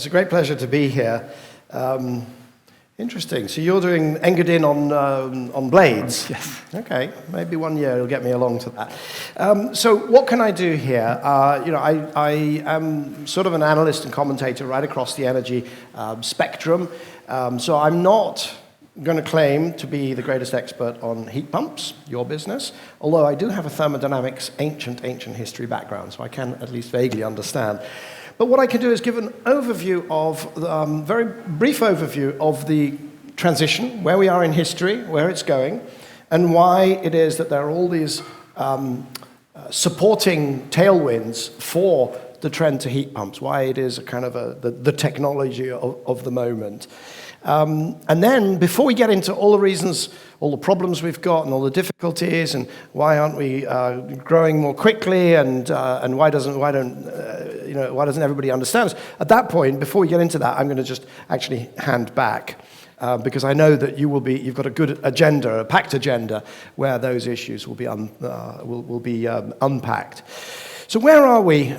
It's a great pleasure to be here. Interesting. So you're doing Engadin on blades? Yes. Okay. Maybe one year you'll get me along to that. So what can I do here? I am sort of an analyst and commentator right across the energy spectrum. So I'm not going to claim to be the greatest expert on heat pumps, your business, although I do have a thermodynamics ancient history background, so I can at least vaguely understand. But what I can do is give an overview of, very brief overview of the transition, where we are in history, where it's going, and why it is that there are all these supporting tailwinds for the trend to heat pumps, why it is a kind of the technology of the moment. And then, before we get into all the reasons, all the problems we've got, and all the difficulties, and why aren't we growing more quickly, and why doesn't everybody understand us? At that point, before we get into that, I'm going to just actually hand back, because I know that you've got a good agenda, a packed agenda, where those issues will be unpacked. So where are we?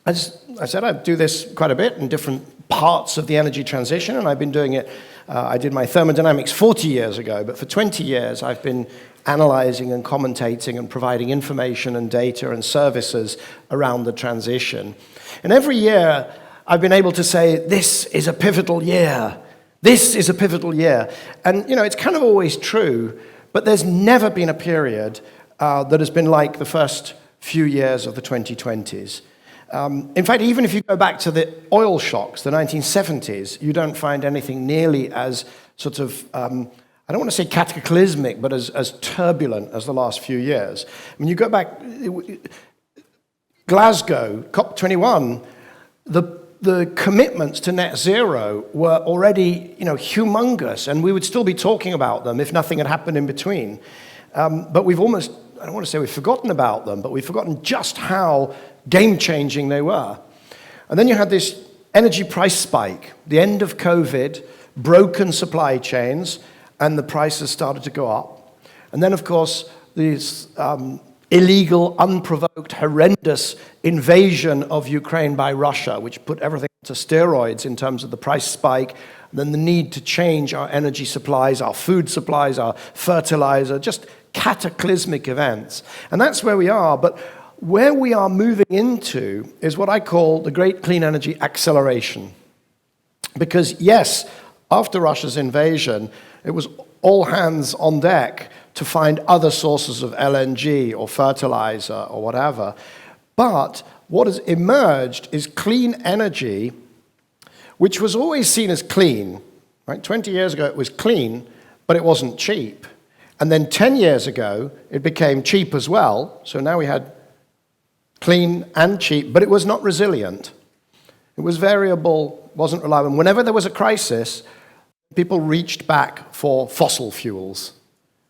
As I said, I do this quite a bit in different parts of the energy transition, and I've been doing it. I did my thermodynamics 40 years ago, but for 20 years I've been analyzing and commentating and providing information and data and services around the transition. And every year I've been able to say, this is a pivotal year. This is a pivotal year. And, it's kind of always true, but there's never been a period that has been like the first few years of the 2020s. In fact, even if you go back to the oil shocks, the 1970s, you don't find anything nearly as sort of, I don't want to say cataclysmic, but as turbulent as the last few years. When you go back, Glasgow, COP21, the commitments to net zero were already, humongous, and we would still be talking about them if nothing had happened in between. But we've almost, I don't want to say we've forgotten about them, but we've forgotten just how game-changing they were. And then you had this energy price spike, the end of COVID, broken supply chains, and the prices started to go up. And then, of course, this illegal, unprovoked, horrendous invasion of Ukraine by Russia, which put everything to steroids in terms of the price spike, and then the need to change our energy supplies, our food supplies, our fertilizer, just cataclysmic events. And that's where we are. But where we are moving into is what I call the Great Clean Energy Acceleration. Because yes, after Russia's invasion, it was all hands on deck to find other sources of LNG or fertilizer or whatever. But what has emerged is clean energy, which was always seen as clean. Right? 20 years ago it was clean, but it wasn't cheap. And then 10 years ago it became cheap as well. So now we had clean and cheap, but it was not resilient. It was variable, wasn't reliable. And whenever there was a crisis, people reached back for fossil fuels.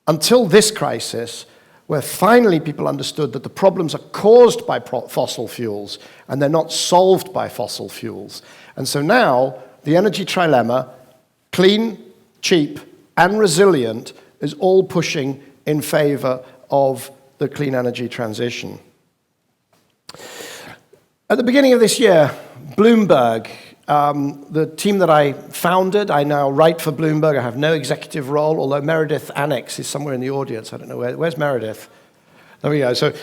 Until this crisis, where finally people understood that the problems are caused by fossil fuels, and they're not solved by fossil fuels. And so now, the energy trilemma, clean, cheap, and resilient, is all pushing in favor of the clean energy transition. At the beginning of this year, Bloomberg, the team that I founded, I now write for Bloomberg. I have no executive role, although Meredith Annex is somewhere in the audience. I don't know where's Meredith? There we go. So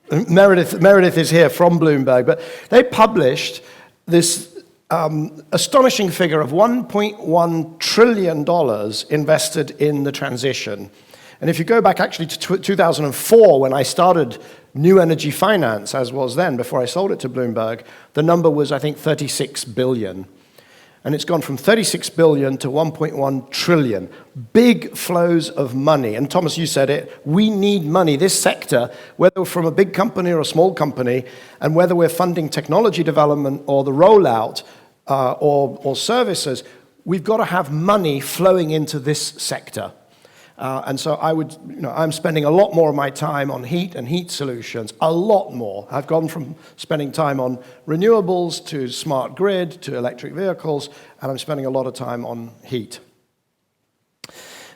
Meredith is here from Bloomberg, but they published this astonishing figure of $1.1 trillion invested in the transition. And if you go back actually to 2004, when I started New Energy Finance, as was then, before I sold it to Bloomberg, the number was, I think, 36 billion. And it's gone from 36 billion to 1.1 trillion. Big flows of money. And Thomas, you said it, we need money. This sector, whether we're from a big company or a small company, and whether we're funding technology development or the rollout or services, we've got to have money flowing into this sector. And so I'm spending a lot more of my time on heat and heat solutions, a lot more. I've gone from spending time on renewables to smart grid to electric vehicles, and I'm spending a lot of time on heat.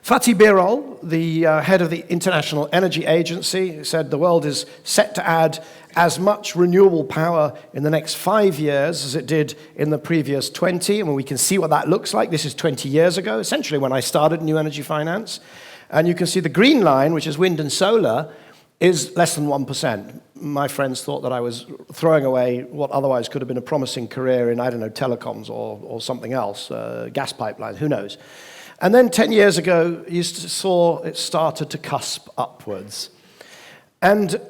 Fatih Birol, the head of the International Energy Agency, said the world is set to add as much renewable power in the next 5 years as it did in the previous 20. And we can see what that looks like. This is 20 years ago, essentially when I started New Energy Finance. And you can see the green line, which is wind and solar, is less than 1%. My friends thought that I was throwing away what otherwise could have been a promising career in, I don't know, telecoms or something else, gas pipelines, who knows. And then 10 years ago, you saw it started to cusp upwards. And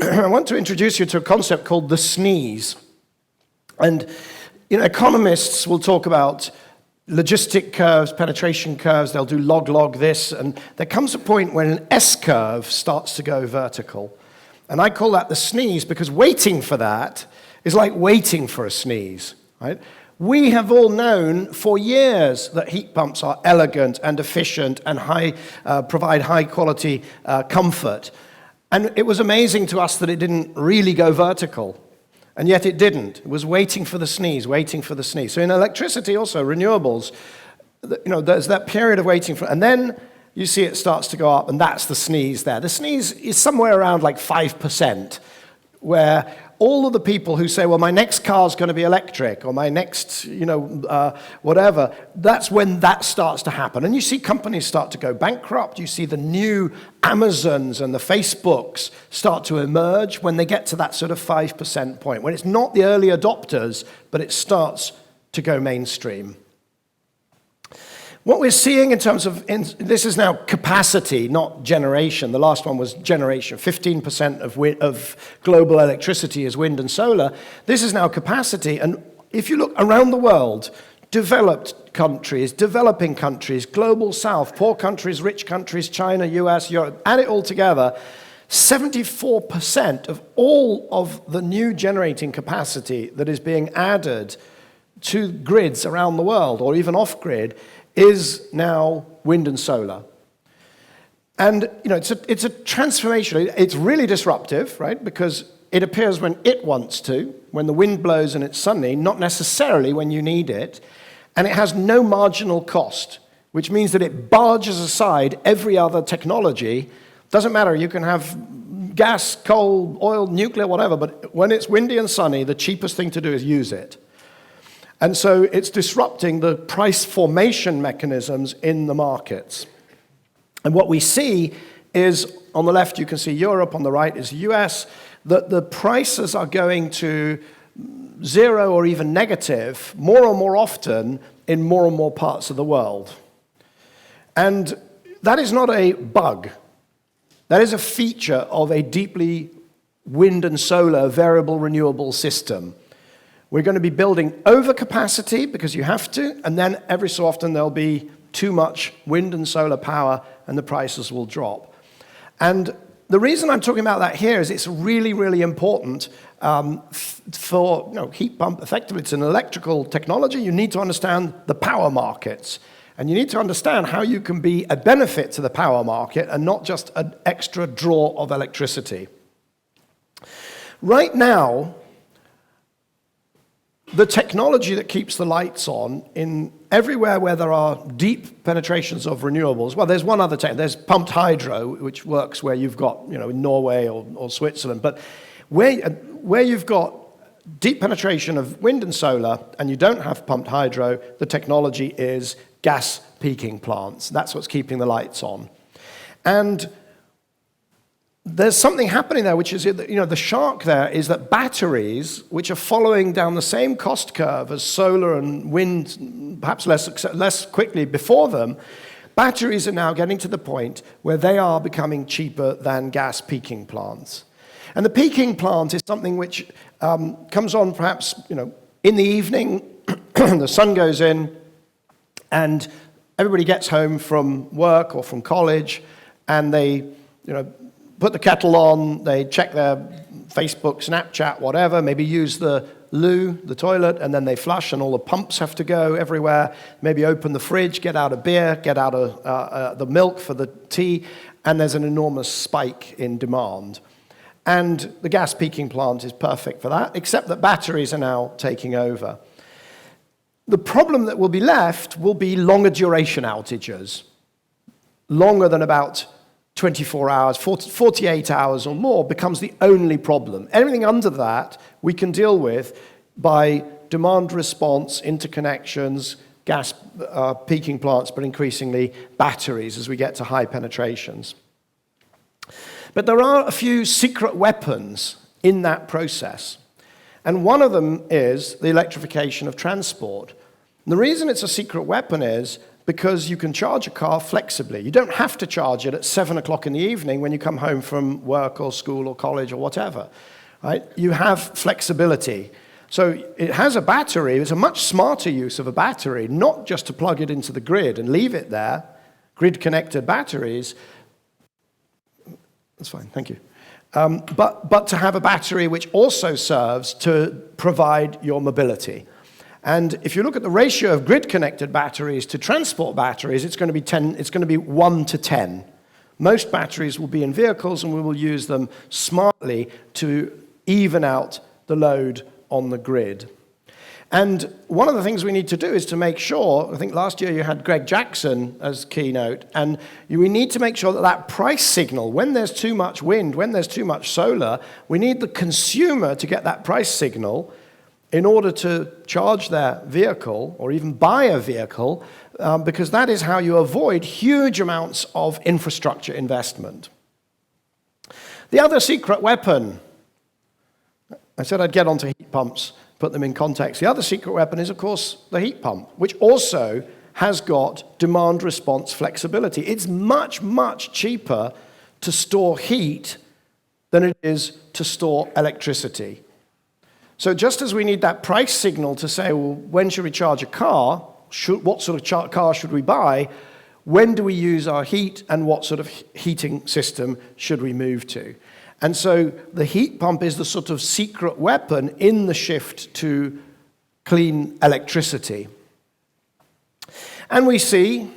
I want to introduce you to a concept called the sneeze. And economists will talk about logistic curves, penetration curves, they'll do log this, and there comes a point when an S-curve starts to go vertical. And I call that the sneeze because waiting for that is like waiting for a sneeze, right? We have all known for years that heat pumps are elegant and efficient and provide high-quality comfort. And it was amazing to us that it didn't really go vertical. And yet it didn't. It was waiting for the sneeze, waiting for the sneeze. So in electricity also, renewables, there's that period of waiting for, and then you see it starts to go up, and that's the sneeze there. The sneeze is somewhere around like 5%, where all of the people who say, well, my next car's going to be electric, or my next, whatever, that's when that starts to happen. And you see companies start to go bankrupt. You see the new Amazons and the Facebooks start to emerge when they get to that sort of 5% point, when it's not the early adopters, but it starts to go mainstream. What we're seeing in terms of, this is now capacity, not generation. The last one was generation. 15% of global electricity is wind and solar. This is now capacity. And if you look around the world, developed countries, developing countries, global south, poor countries, rich countries, China, US, Europe, add it all together, 74% of all of the new generating capacity that is being added to grids around the world, or even off-grid, is now wind and solar. And it's a transformation. It's really disruptive, right? Because it appears when it wants to, when the wind blows and it's sunny, not necessarily when you need it. And it has no marginal cost, which means that it barges aside every other technology. Doesn't matter, you can have gas, coal, oil, nuclear, whatever, but when it's windy and sunny, the cheapest thing to do is use it. And so it's disrupting the price formation mechanisms in the markets. And what we see is, on the left you can see Europe, on the right is the US, that the prices are going to zero or even negative more and more often in more and more parts of the world. And that is not a bug. That is a feature of a deeply wind and solar variable renewable system. We're going to be building overcapacity because you have to, and then every so often there'll be too much wind and solar power and the prices will drop. And the reason I'm talking about that here is it's really, really important for heat pump. Effectively, it's an electrical technology. You need to understand the power markets. And you need to understand how you can be a benefit to the power market and not just an extra draw of electricity. Right now, the technology that keeps the lights on in everywhere where there are deep penetrations of renewables, well, there's one other technology. There's pumped hydro, which works where you've got, in Norway or Switzerland. But where you've got deep penetration of wind and solar and you don't have pumped hydro, the technology is gas peaking plants. That's what's keeping the lights on. And there's something happening there, which is, the shark there is that batteries, which are following down the same cost curve as solar and wind, perhaps less quickly before them, batteries are now getting to the point where they are becoming cheaper than gas peaking plants. And the peaking plant is something which comes on perhaps, in the evening, the sun goes in, and everybody gets home from work or from college, and they, put the kettle on, they check their Facebook, Snapchat, whatever, maybe use the loo, the toilet, and then they flush and all the pumps have to go everywhere. Maybe open the fridge, get out a beer, get out the milk for the tea, and there's an enormous spike in demand. And the gas peaking plant is perfect for that, except that batteries are now taking over. The problem that will be left will be longer duration outages. longer than about 24 hours, 48 hours or more becomes the only problem. Everything under that we can deal with by demand response, interconnections, gas peaking plants, but increasingly batteries as we get to high penetrations. But there are a few secret weapons in that process. And one of them is the electrification of transport. And the reason it's a secret weapon is because you can charge a car flexibly. You don't have to charge it at 7 o'clock in the evening when you come home from work or school or college or whatever. Right? You have flexibility. So it has a battery. It's a much smarter use of a battery, not just to plug it into the grid and leave it there, grid-connected batteries. That's fine, thank you. But to have a battery which also serves to provide your mobility. And if you look at the ratio of grid-connected batteries to transport batteries, it's going to be 1 to 10. Most batteries will be in vehicles, and we will use them smartly to even out the load on the grid. And one of the things we need to do is to make sure, I think last year you had Greg Jackson as keynote, and we need to make sure that that price signal, when there's too much wind, when there's too much solar, we need the consumer to get that price signal in order to charge their vehicle or even buy a vehicle, because that is how you avoid huge amounts of infrastructure investment. The other secret weapon, I said I'd get onto heat pumps, put them in context. The other secret weapon is, of course, the heat pump, which also has got demand response flexibility. It's much, much cheaper to store heat than it is to store electricity. So just as we need that price signal to say, well, when should we charge a car? What sort of car should we buy? When do we use our heat, and what sort of heating system should we move to? And so the heat pump is the sort of secret weapon in the shift to clean electricity. And we see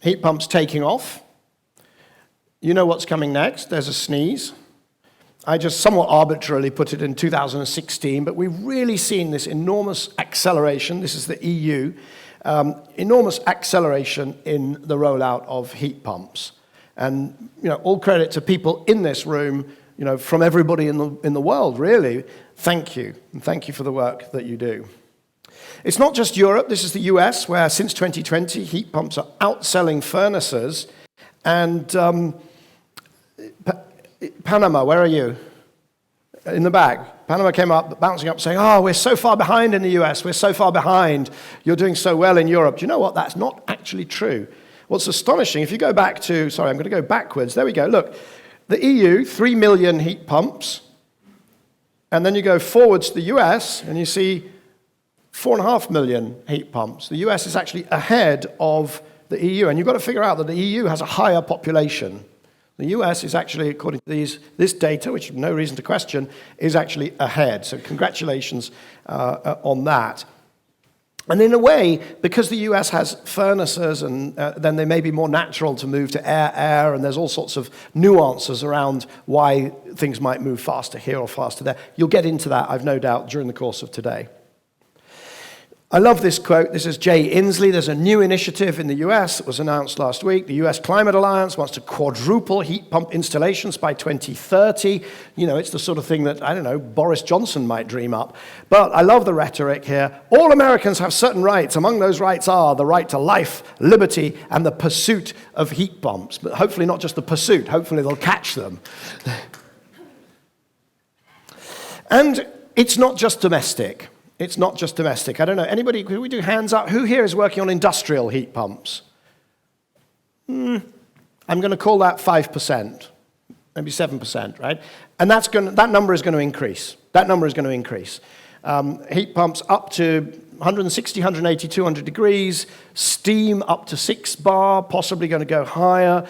heat pumps taking off. You know what's coming next. There's a sneeze. I just somewhat arbitrarily put it in 2016, but we've really seen this enormous acceleration. This is the EU. Enormous acceleration in the rollout of heat pumps. And all credit to people in this room, from everybody in the world, really. Thank you, and thank you for the work that you do. It's not just Europe. This is the US, where since 2020, heat pumps are outselling furnaces. And Panama, where are you? In the back. Panama came up, bouncing up, saying, we're so far behind in the US. We're so far behind. You're doing so well in Europe. Do you know what? That's not actually true. What's astonishing, if you go back to, I'm going to go backwards. There we go. Look, the EU, 3 million heat pumps. And then you go forwards to the US, and you see 4.5 million heat pumps. The US is actually ahead of the EU. And you've got to figure out that the EU has a higher population. The US is actually, according to this data, which no reason to question, is actually ahead. So congratulations on that. And in a way, because the US has furnaces, and then they may be more natural to move to air, and there's all sorts of nuances around why things might move faster here or faster there. You'll get into that, I've no doubt, during the course of today. I love this quote. This is Jay Inslee. There's a new initiative in the US that was announced last week. The US Climate Alliance wants to quadruple heat pump installations by 2030. It's the sort of thing that, Boris Johnson might dream up. But I love the rhetoric here. All Americans have certain rights. Among those rights are the right to life, liberty, and the pursuit of heat pumps. But hopefully not just the pursuit. Hopefully they'll catch them. And it's not just domestic. It's not just domestic. I don't know. Anybody, could we do hands up? Who here is working on industrial heat pumps? I'm going to call that 5%, maybe 7%, right? And that number is going to increase. That number is going to increase. Heat pumps up to 160, 180, 200 degrees, steam up to 6 bar, possibly going to go higher.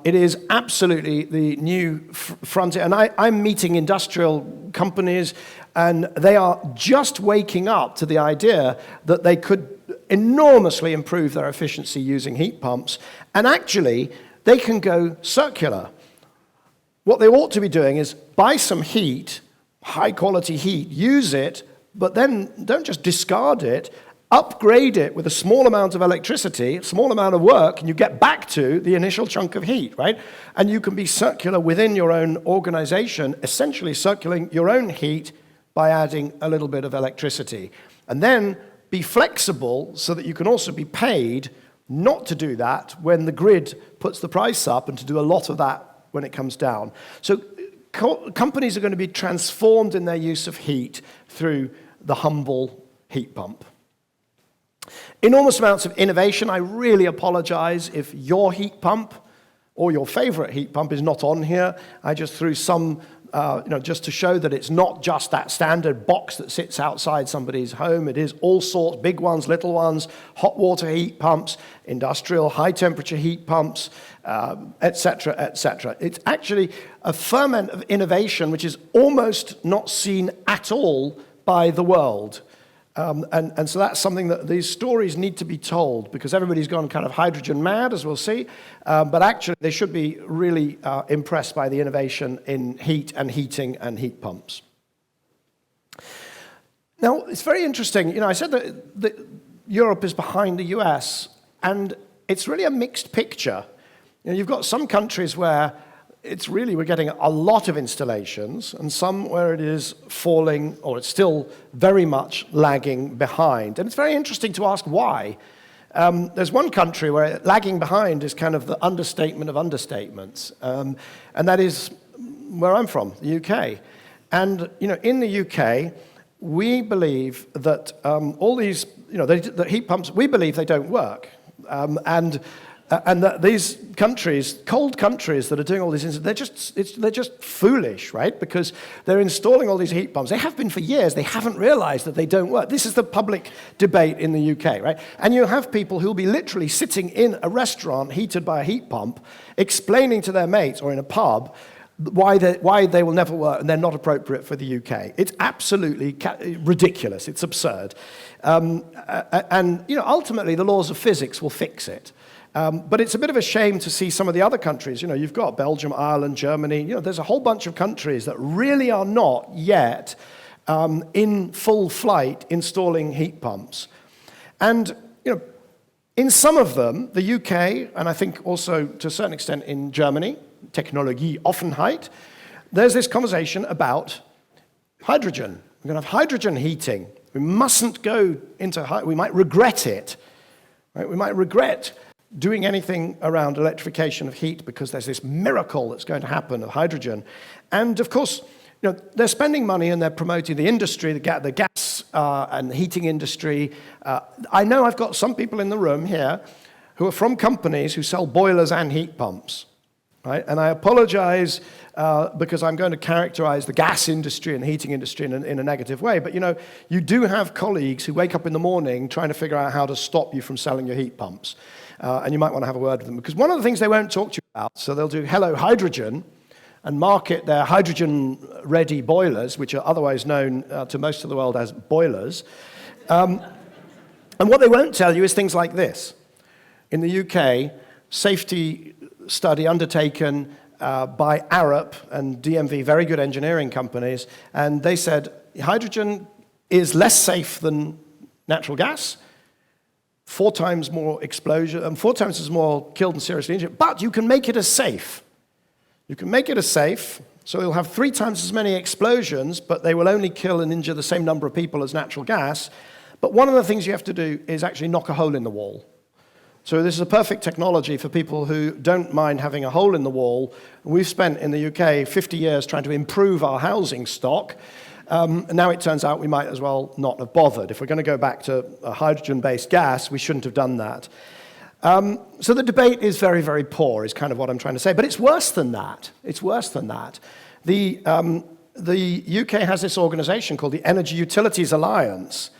It is absolutely the new frontier. And I'm meeting industrial companies, and they are just waking up to the idea that they could enormously improve their efficiency using heat pumps. And actually, they can go circular. What they ought to be doing is buy some heat, high-quality heat, use it, but then don't just discard it, upgrade it with a small amount of electricity, a small amount of work, and you get back to the initial chunk of heat, right? And you can be circular within your own organization, essentially circulating your own heat by adding a little bit of electricity. And then be flexible so that you can also be paid not to do that when the grid puts the price up and to do a lot of that when it comes down. So companies are going to be transformed in their use of heat through the humble heat pump. Enormous amounts of innovation. I really apologize if your heat pump or your favorite heat pump is not on here. I just threw some, just to show that it's not just that standard box that sits outside somebody's home. It is all sorts, big ones, little ones, hot water heat pumps, industrial high temperature heat pumps, et cetera, et cetera. It's actually a ferment of innovation which is almost not seen at all by the world. And so that's something that these stories need to be told, because everybody's gone kind of hydrogen mad, as we'll see. But actually, they should be really impressed by the innovation in heat and heating and heat pumps. Now, it's very interesting. I said that Europe is behind the US, and it's really a mixed picture. You've got some countries where we're getting a lot of installations, and some where it is falling, or it's still very much lagging behind. And it's very interesting to ask why. There's one country where lagging behind is kind of the understatement of understatements, and that is where I'm from, the UK. And in the UK, we believe that all these, the heat pumps, we believe they don't work, and that these countries, cold countries that are doing all these things, they're just foolish, right? Because they're installing all these heat pumps. They have been for years. They haven't realized that they don't work. This is the public debate in the UK, right? And you have people who'll be literally sitting in a restaurant heated by a heat pump, explaining to their mates, or in a pub, why they will never work and they're not appropriate for the UK. It's absolutely ridiculous. It's absurd. Ultimately, the laws of physics will fix it. But it's a bit of a shame to see some of the other countries. You've got Belgium, Ireland, Germany. There's a whole bunch of countries that really are not yet in full flight installing heat pumps. And, in some of them, the UK, and I think also to a certain extent in Germany, Technologie Offenheit, there's this conversation about hydrogen. We're going to have hydrogen heating. We mustn't go into we might regret it. Right? We might regret doing anything around electrification of heat because there's this miracle that's going to happen of hydrogen. And of course, they're spending money and they're promoting the industry, the gas and the heating industry. I know I've got some people in the room here who are from companies who sell boilers and heat pumps. Right? And I apologize because I'm going to characterize the gas industry and the heating industry in a negative way. But you do have colleagues who wake up in the morning trying to figure out how to stop you from selling your heat pumps. And you might want to have a word with them. Because one of the things they won't talk to you about, so they'll do Hello Hydrogen and market their hydrogen-ready boilers, which are otherwise known to most of the world as boilers. And what they won't tell you is things like this. In the UK, safety study undertaken by Arup and DMV, very good engineering companies, and they said hydrogen is less safe than natural gas, 4 times more explosion, and 4 times as more killed and seriously injured, but you can make it as safe. You can make it as safe, so you'll have 3 times as many explosions, but they will only kill and injure the same number of people as natural gas. But one of the things you have to do is actually knock a hole in the wall. So this is a perfect technology for people who don't mind having a hole in the wall. We've spent in the UK 50 years trying to improve our housing stock. And now it turns out we might as well not have bothered. If we're going to go back to a hydrogen-based gas, we shouldn't have done that. So the debate is very, very poor, is kind of what I'm trying to say. But it's worse than that. It's worse than that. The UK has this organization called the Energy Utilities Alliance,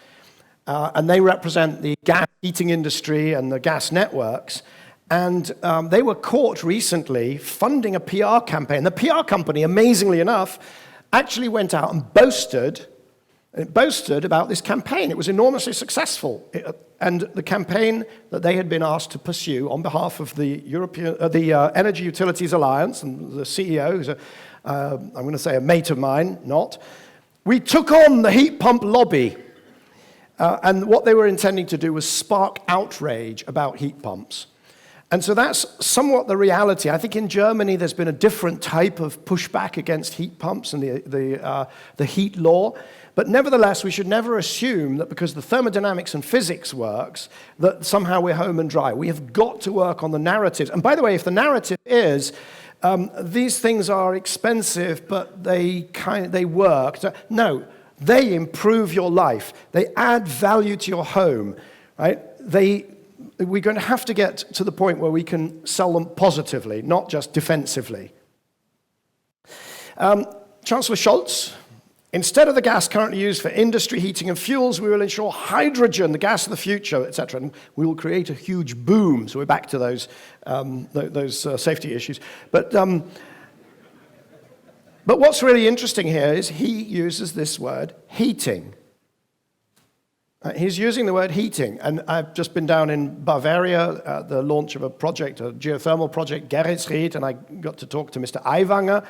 and they represent the gas heating industry and the gas networks. And they were caught recently funding a PR campaign. The PR company, amazingly enough, actually went out and boasted about this campaign. It was enormously successful. And the campaign that they had been asked to pursue on behalf of the Energy Utilities Alliance, and the CEO, who's I'm going to say a mate of mine, we took on the heat pump lobby. And what they were intending to do was spark outrage about heat pumps. And so that's somewhat the reality. I think in Germany there's been a different type of pushback against heat pumps and the heat law. But nevertheless, we should never assume that because the thermodynamics and physics works, that somehow we're home and dry. We have got to work on the narratives. And by the way, if the narrative is, these things are expensive, but they work. No, they improve your life. They add value to your home, right? We're going to have to get to the point where we can sell them positively, not just defensively. Chancellor Scholz, instead of the gas currently used for industry, heating, and fuels, we will ensure hydrogen, the gas of the future, etc. And we will create a huge boom. So we're back to those safety issues. But what's really interesting here is he uses this word, heating. He's using the word heating. And I've just been down in Bavaria at the launch of a project, a geothermal project, Geretsried, and I got to talk to Mr. Aiwanger.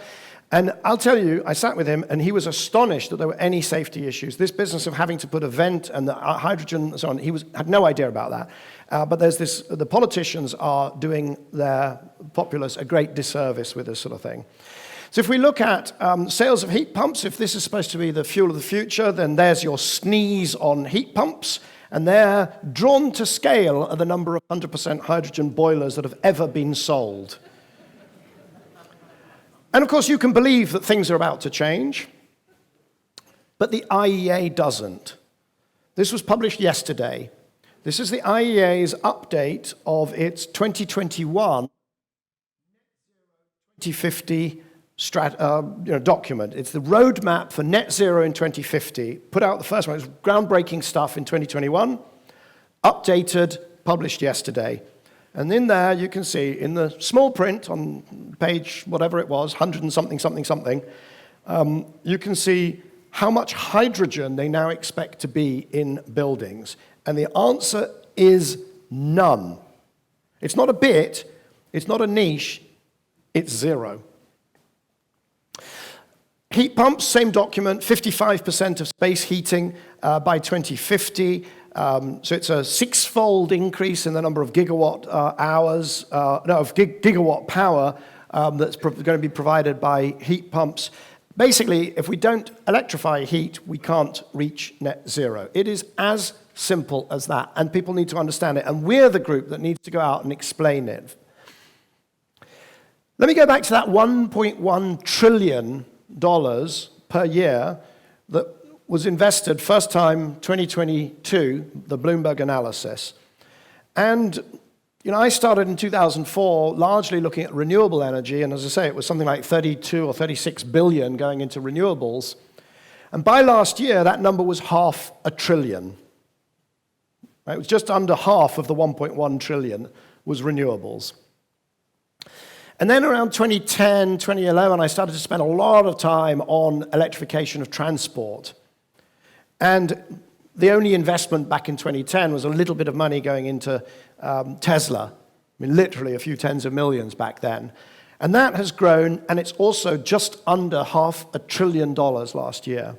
And I'll tell you, I sat with him, and he was astonished that there were any safety issues. This business of having to put a vent and the hydrogen and so on, had no idea about that. But there's this, the politicians are doing their populace a great disservice with this sort of thing. So if we look at sales of heat pumps, if this is supposed to be the fuel of the future, then there's your sneeze on heat pumps, and they're drawn to scale at the number of 100% hydrogen boilers that have ever been sold. And of course, you can believe that things are about to change, but the IEA doesn't. This was published yesterday. This is the IEA's update of its 2021 2050 document. It's the roadmap for net zero in 2050. Put out the first one. It was groundbreaking stuff in 2021, updated, published yesterday. And in there, you can see, in the small print on page whatever it was, 100 and something, something, something, you can see how much hydrogen they now expect to be in buildings. And the answer is none. It's not a bit, it's not a niche, it's zero. Heat pumps, same document, 55% of space heating by 2050. So it's a six-fold increase in the number of gigawatt gigawatt power that's going to be provided by heat pumps. Basically, if we don't electrify heat, we can't reach net zero. It is as simple as that, and people need to understand it, and we're the group that needs to go out and explain it. Let me go back to that $1.1 trillion per year that was invested first time 2022, the Bloomberg analysis. And I started in 2004 largely looking at renewable energy, and as I say, it was something like 32 or 36 billion going into renewables. And by last year, that number was $500 billion. Right? It was just under half of the 1.1 trillion was renewables. And then around 2010, 2011, I started to spend a lot of time on electrification of transport. And the only investment back in 2010 was a little bit of money going into Tesla. I mean, literally a few tens of millions back then. And that has grown, and it's also just under $500 billion last year.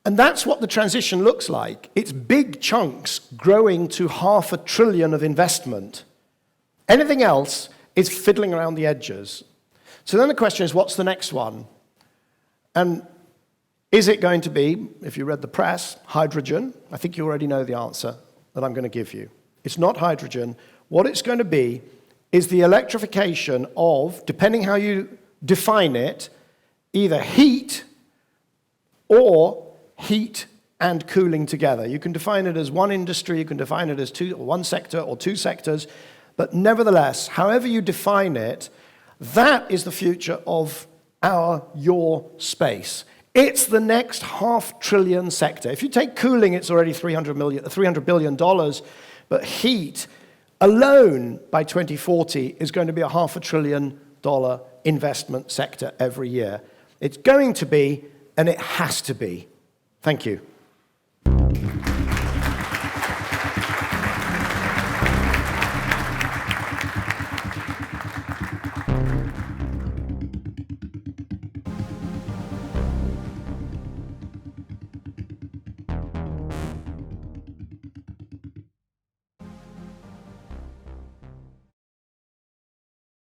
And that's what the transition looks like. It's big chunks growing to $500 billion of investment. Anything else is fiddling around the edges. So then the question is, what's the next one? And is it going to be, if you read the press, hydrogen? I think you already know the answer that I'm going to give you. It's not hydrogen. What it's going to be is the electrification of, depending how you define it, either heat or heat and cooling together. You can define it as one industry, you can define it as one sector or two sectors, but nevertheless, however you define it, that is the future of your space. It's the next $500 billion sector. If you take cooling, it's already $300 billion, but heat alone by 2040 is going to be a $500 billion investment sector every year. It's going to be, and it has to be. Thank you.